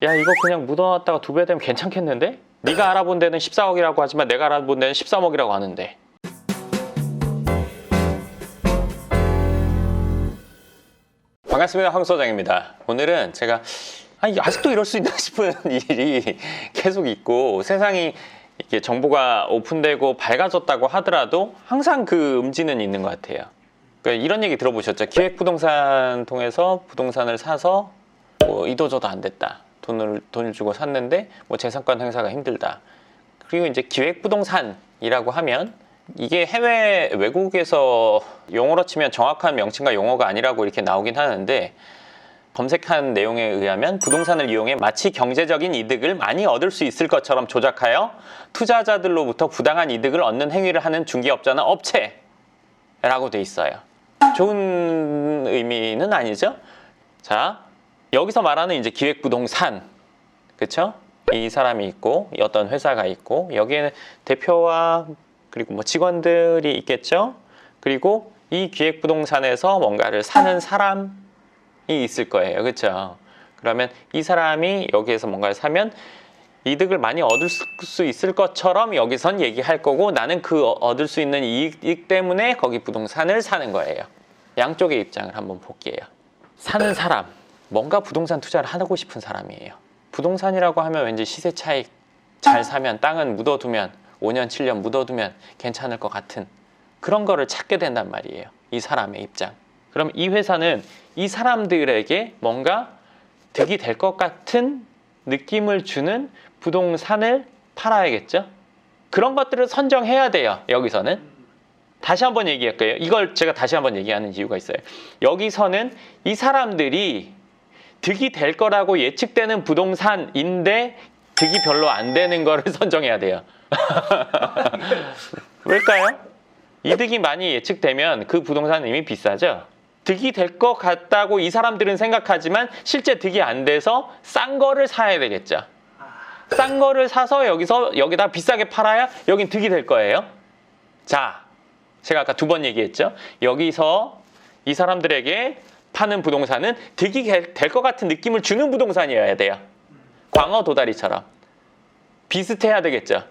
야, 이거 그냥 묻어놨다가 2배 되면 괜찮겠는데? 네가 알아본 데는 14억이라고 하지만 내가 알아본 데는 13억이라고 하는데. 반갑습니다. 황 소장입니다. 오늘은 제가 아직도 이럴 수 있나 싶은 일이 계속 있고, 세상이 이렇게 정보가 오픈되고 밝아졌다고 하더라도 항상 그 음지는 있는 것 같아요. 그러니까 이런 얘기 들어보셨죠? 기획부동산 통해서 부동산을 사서 뭐 이도저도 안 됐다. 돈을 주고 샀는데 뭐 재산권 행사가 힘들다. 그리고 이제 기획부동산이라고 하면 이게 해외 외국에서 용어로 치면 정확한 명칭과 용어가 아니라고 이렇게 나오긴 하는데, 검색한 내용에 의하면 부동산을 이용해 마치 경제적인 이득을 많이 얻을 수 있을 것처럼 조작하여 투자자들로부터 부당한 이득을 얻는 행위를 하는 중개업자나 업체라고 돼 있어요. 좋은 의미는 아니죠. 자, 여기서 말하는 이제 기획부동산, 그쵸? 이 사람이 있고 어떤 회사가 있고 여기에는 대표와 그리고 뭐 직원들이 있겠죠. 그리고 이 기획부동산에서 뭔가를 사는 사람이 있을 거예요, 그쵸? 그러면 이 사람이 여기에서 뭔가를 사면 이득을 많이 얻을 수 있을 것처럼 여기선 얘기할 거고, 나는 그 얻을 수 있는 이익 때문에 거기 부동산을 사는 거예요. 양쪽의 입장을 한번 볼게요. 사는 사람, 뭔가 부동산 투자를 하고 싶은 사람이에요. 부동산이라고 하면 왠지 시세 차익, 잘 사면 땅은 묻어두면 5년 7년 묻어두면 괜찮을 것 같은 그런 거를 찾게 된단 말이에요, 이 사람의 입장. 그럼 이 회사는 이 사람들에게 뭔가 득이 될 것 같은 느낌을 주는 부동산을 팔아야겠죠. 그런 것들을 선정해야 돼요. 여기서는 다시 한번 얘기할게요. 이걸 제가 다시 한번 얘기하는 이유가 있어요. 여기서는 이 사람들이 득이 될 거라고 예측되는 부동산인데 득이 별로 안 되는 거를 선정해야 돼요. 왜일까요? 이득이 많이 예측되면 그 부동산은 이미 비싸죠. 득이 될 것 같다고 이 사람들은 생각하지만 실제 득이 안 돼서 싼 거를 사야 되겠죠. 싼 거를 사서 여기다 비싸게 팔아야 여긴 득이 될 거예요. 자, 제가 아까 2번 얘기했죠. 여기서 이 사람들에게 파는 부동산은 득이 될 것 같은 느낌을 주는 부동산이어야 돼요. 광어 도다리처럼 비슷해야 되겠죠.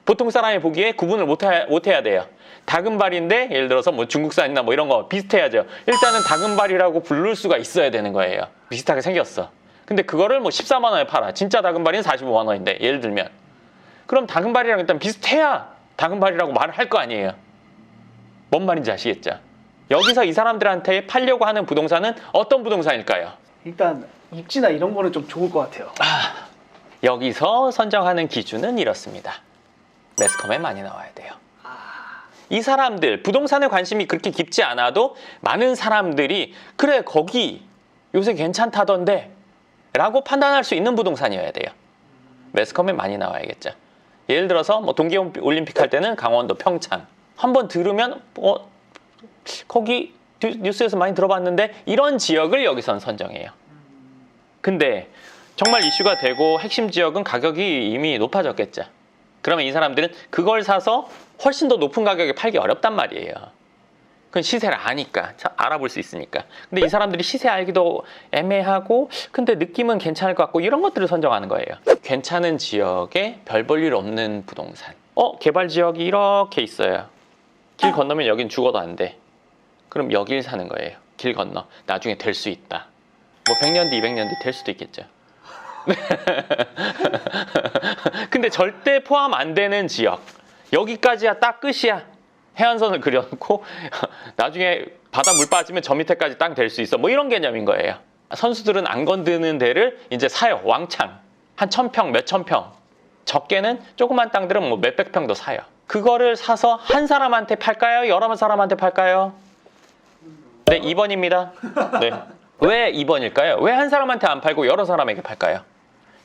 보통 사람이 보기에 구분을 못 해야 돼요. 다금발인데 예를 들어서 뭐 중국산이나 뭐 이런 거 비슷해야죠. 일단은 다금발이라고 부를 수가 있어야 되는 거예요. 비슷하게 생겼어. 근데 그거를 뭐 14만 원에 팔아. 진짜 다금발이는 45만 원인데 예를 들면, 그럼 다금발이랑 일단 비슷해야 다금발이라고 말을 할 거 아니에요. 뭔 말인지 아시겠죠? 여기서 이 사람들한테 팔려고 하는 부동산은 어떤 부동산일까요? 일단 입지나 이런 거는 좀 좋을 것 같아요. 여기서 선정하는 기준은 이렇습니다. 매스컴에 많이 나와야 돼요. 이 사람들, 부동산에 관심이 그렇게 깊지 않아도 많은 사람들이 그래 거기 요새 괜찮다던데 라고 판단할 수 있는 부동산이어야 돼요. 매스컴에 많이 나와야겠죠. 예를 들어서 뭐 동계올림픽 할 때는 강원도 평창, 한번 들으면 거기 뉴스에서 많이 들어봤는데, 이런 지역을 여기선 선정해요. 근데 정말 이슈가 되고 핵심 지역은 가격이 이미 높아졌겠죠. 그러면 이 사람들은 그걸 사서 훨씬 더 높은 가격에 팔기 어렵단 말이에요. 그건 시세를 아니까, 알아볼 수 있으니까. 근데 이 사람들이 시세 알기도 애매하고 근데 느낌은 괜찮을 것 같고, 이런 것들을 선정하는 거예요. 괜찮은 지역에 별 볼 일 없는 부동산. 개발 지역이 이렇게 있어요. 길 건너면 여긴 죽어도 안 돼. 그럼 여길 사는 거예요. 길 건너. 나중에 될 수 있다. 뭐 100년 뒤 200년 뒤 될 수도 있겠죠. 근데 절대 포함 안 되는 지역, 여기까지야 딱 끝이야. 해안선을 그려놓고 나중에 바다 물 빠지면 저 밑에까지 땅 될 수 있어, 뭐 이런 개념인 거예요. 선수들은 안 건드는 데를 이제 사요. 왕창 한 1000평 몇천 평, 적게는 조그만 땅들은 뭐 몇백 평도 사요. 그거를 사서 한 사람한테 팔까요? 여러 사람한테 팔까요? 네, 2번입니다. 네. 왜 2번일까요? 왜 한 사람한테 안 팔고 여러 사람에게 팔까요?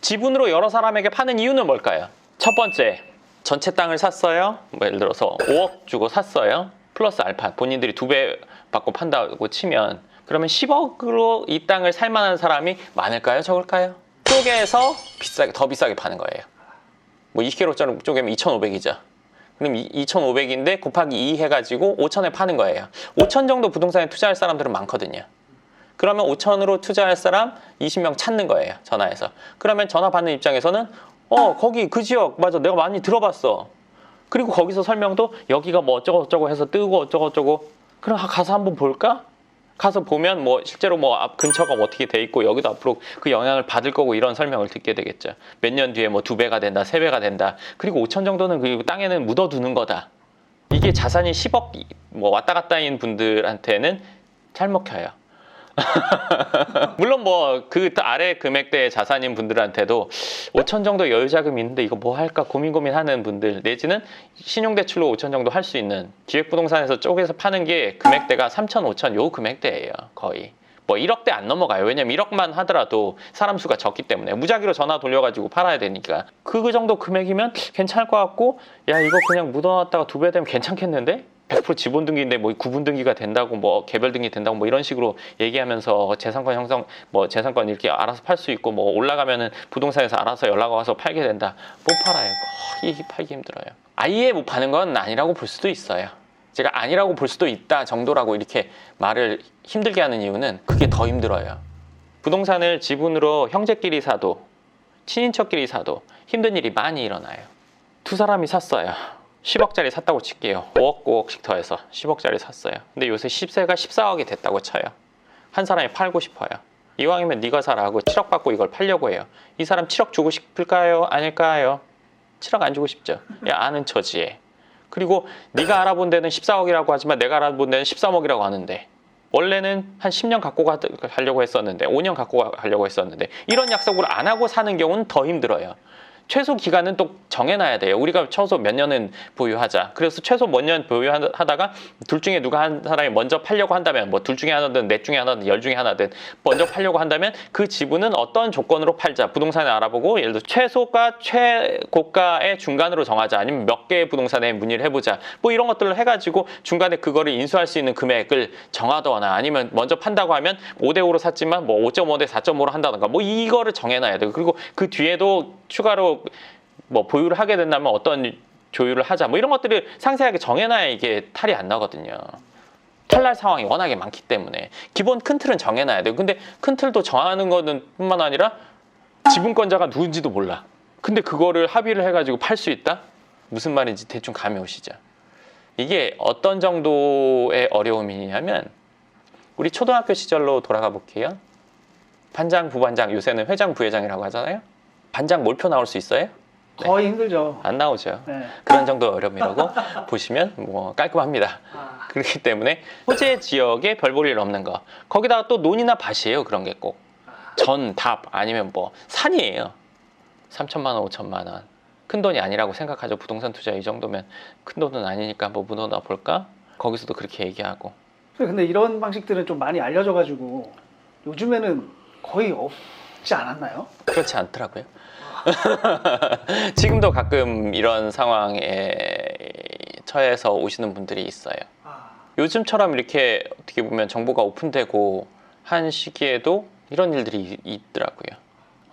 지분으로 여러 사람에게 파는 이유는 뭘까요? 첫 번째, 전체 땅을 샀어요. 뭐 예를 들어서 5억 주고 샀어요. 플러스 알파, 본인들이 2배 받고 판다고 치면, 그러면 10억으로 이 땅을 살 만한 사람이 많을까요? 적을까요? 쪼개서 더 비싸게 파는 거예요. 뭐 20kg 쪼개면 2,500이죠. 그럼 2,500인데 곱하기 2 해가지고 5,000에 파는 거예요. 5,000 정도 부동산에 투자할 사람들은 많거든요. 그러면 5천으로 투자할 사람 20명 찾는 거예요. 전화해서. 그러면 전화 받는 입장에서는 거기 그 지역 맞아 내가 많이 들어봤어. 그리고 거기서 설명도 여기가 뭐 어쩌고 해서 뜨고 어쩌고 그럼 가서 한번 볼까? 가서 보면 뭐 실제로 뭐 앞 근처가 어떻게 돼 있고 여기도 앞으로 그 영향을 받을 거고 이런 설명을 듣게 되겠죠. 몇 년 뒤에 뭐 2배가 된다, 3배가 된다. 그리고 5천 정도는 그 땅에는 묻어두는 거다. 이게 자산이 10억 뭐 왔다 갔다인 분들한테는 잘 먹혀요. 물론 뭐 그 아래 금액대의 자산인 분들한테도 5천 정도 여유 자금이 있는데 이거 뭐 할까 고민하는 분들 내지는 신용대출로 5천 정도 할 수 있는 기획부동산에서 쪼개서 파는 게 금액대가 3천, 5천 요 금액대예요. 거의. 뭐 1억대 안 넘어가요. 왜냐면 1억만 하더라도 사람 수가 적기 때문에 무작위로 전화 돌려가지고 팔아야 되니까 그 정도 금액이면 괜찮을 것 같고 야 이거 그냥 묻어놨다가 2배 되면 괜찮겠는데? 100% 지분 등기인데 뭐 구분 등기가 된다고 뭐 개별 등기 된다고 뭐 이런 식으로 얘기하면서 재산권 형성 뭐 재산권 이렇게 알아서 팔 수 있고 뭐 올라가면은 부동산에서 알아서 연락 와서 팔게 된다. 못 팔아요. 거의 팔기 힘들어요. 아예 못 파는 건 아니라고 볼 수도 있어요. 제가 아니라고 볼 수도 있다 정도라고 이렇게 말을 힘들게 하는 이유는 그게 더 힘들어요. 부동산을 지분으로 형제끼리 사도 친인척끼리 사도 힘든 일이 많이 일어나요. 두 사람이 샀어요. 10억짜리 샀다고 칠게요. 5억, 5억씩 더해서 10억짜리 샀어요. 근데 요새 시세가 14억이 됐다고 쳐요. 한 사람이 팔고 싶어요. 이왕이면 네가 사라 하고 7억 받고 이걸 팔려고 해요. 이 사람 7억 주고 싶을까요? 아닐까요? 7억 안 주고 싶죠. 야 아는 처지에. 그리고 네가 알아본 데는 14억이라고 하지만 내가 알아본 데는 13억이라고 하는데 원래는 한 10년 갖고 가려고 했었는데 5년 갖고 가려고 했었는데 이런 약속을 안 하고 사는 경우는 더 힘들어요. 최소 기간은 또 정해놔야 돼요. 우리가 최소 몇 년은 보유하자. 그래서 최소 몇 년 보유하다가 둘 중에 누가 한 사람이 먼저 팔려고 한다면 뭐 둘 중에 하나든 넷 중에 하나든 열 중에 하나든 먼저 팔려고 한다면 그 지분은 어떤 조건으로 팔자. 부동산에 알아보고 예를 들어 최소가 최고가의 중간으로 정하자. 아니면 몇 개의 부동산에 문의를 해보자. 뭐 이런 것들을 해가지고 중간에 그거를 인수할 수 있는 금액을 정하거나 아니면 먼저 판다고 하면 5대5로 샀지만 뭐 5.5대 4.5로 한다던가 뭐 이거를 정해놔야 돼요. 그리고 그 뒤에도 추가로 뭐 보유를 하게 된다면 어떤 조율을 하자 뭐 이런 것들을 상세하게 정해놔야 이게 탈이 안 나거든요. 탈날 상황이 워낙에 많기 때문에 기본 큰 틀은 정해놔야 돼요. 근데 큰 틀도 정하는 거는 뿐만 아니라 지분권자가 누군지도 몰라. 근데 그거를 합의를 해가지고 팔 수 있다? 무슨 말인지 대충 감이 오시죠. 이게 어떤 정도의 어려움이냐면 우리 초등학교 시절로 돌아가 볼게요. 반장, 부반장, 요새는 회장, 부회장이라고 하잖아요. 반장 몰표 나올 수 있어요? 거의 힘들죠. 안 나오죠. 네. 그런 정도 어려움이라고 보시면 뭐 깔끔합니다. 아, 그렇기 때문에 호재 지역에 별 볼 일 없는 거. 거기다가 또 논이나 밭이에요. 그런 게 꼭. 전, 답 아니면 뭐 산이에요. 3천만 원, 5천만 원. 큰 돈이 아니라고 생각하죠. 부동산 투자 이 정도면 큰 돈은 아니니까 한번 묻어놔 볼까? 거기서도 그렇게 얘기하고. 근데 이런 방식들은 좀 많이 알려져가지고 요즘에는 거의 없지 않았나요? 그렇지 않더라고요. 지금도 가끔 이런 상황에 처해서 오시는 분들이 있어요. 요즘처럼 이렇게 어떻게 보면 정보가 오픈되고 한 시기에도 이런 일들이 있더라고요.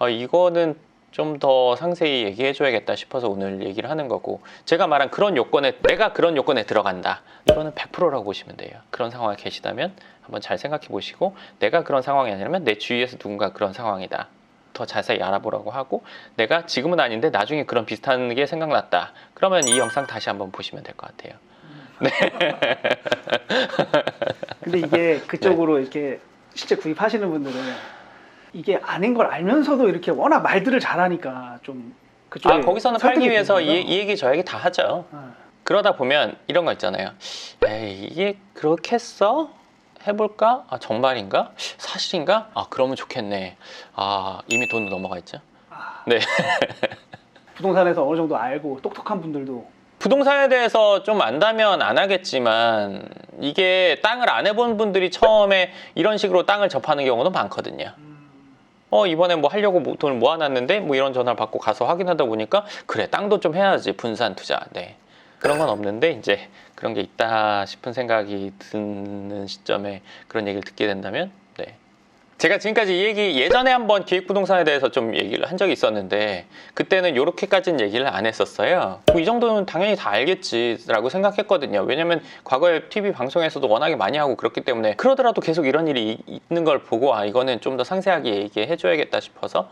이거는 좀 더 상세히 얘기해 줘야겠다 싶어서 오늘 얘기를 하는 거고, 제가 말한 그런 요건에 내가 그런 요건에 들어간다, 이거는 100%라고 보시면 돼요. 그런 상황에 계시다면 한번 잘 생각해 보시고, 내가 그런 상황이 아니라면 내 주위에서 누군가 그런 상황이다, 더 자세히 알아보라고 하고, 내가 지금은 아닌데 나중에 그런 비슷한 게 생각났다, 그러면 이 영상 다시 한번 보시면 될 것 같아요. 네. 근데 이게 그쪽으로 이렇게 실제 구입하시는 분들은 이게 아닌 걸 알면서도 이렇게 워낙 말들을 잘하니까 좀 그쪽에 거기서는 팔기 위해서 되는구나. 이 얘기 저 얘기 다 하죠. 그러다 보면 이런 거 있잖아요. 에이, 이게 그렇겠어? 해볼까? 정말인가? 사실인가? 그러면 좋겠네. 이미 돈 넘어가 있죠. 네. 부동산에서 어느 정도 알고 똑똑한 분들도 부동산에 대해서 좀 안다면 안 하겠지만, 이게 땅을 안 해본 분들이 처음에 이런 식으로 땅을 접하는 경우도 많거든요. 이번에 뭐 하려고 돈을 모아놨는데 뭐 이런 전화를 받고 가서 확인하다 보니까, 그래, 땅도 좀 해야지, 분산 투자. 네. 그런 건 없는데 이제 그런 게 있다 싶은 생각이 드는 시점에 그런 얘기를 듣게 된다면, 네, 제가 지금까지 이 얘기 예전에 한번 기획부동산에 대해서 좀 얘기를 한 적이 있었는데 그때는 이렇게까지는 얘기를 안 했었어요. 이 정도는 당연히 다 알겠지라고 생각했거든요. 왜냐면 과거에 TV 방송에서도 워낙에 많이 하고 그렇기 때문에 그러더라도 계속 이런 일이 있는 걸 보고 아 이거는 좀 더 상세하게 얘기해 줘야겠다 싶어서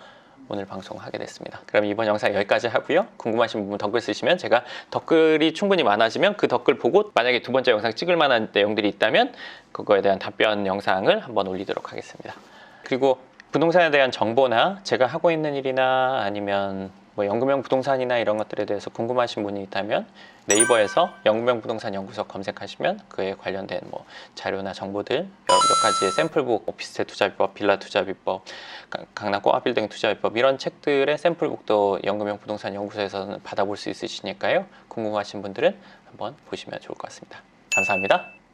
오늘 방송하게 됐습니다. 그럼 이번 영상 여기까지 하고요. 궁금하신 부분 댓글 쓰시면 제가 댓글이 충분히 많아지면 그 댓글 보고 만약에 두 번째 영상 찍을 만한 내용들이 있다면 그거에 대한 답변 영상을 한번 올리도록 하겠습니다. 그리고 부동산에 대한 정보나 제가 하고 있는 일이나 아니면 뭐 연금형 부동산이나 이런 것들에 대해서 궁금하신 분이 있다면 네이버에서 연금형 부동산 연구소 검색하시면 그에 관련된 뭐 자료나 정보들 몇 가지의 샘플북, 오피스텔 투자비법, 빌라 투자비법, 강남 꼬마빌딩 투자비법 이런 책들의 샘플북도 연금형 부동산 연구소에서는 받아볼 수 있으시니까요. 궁금하신 분들은 한번 보시면 좋을 것 같습니다. 감사합니다.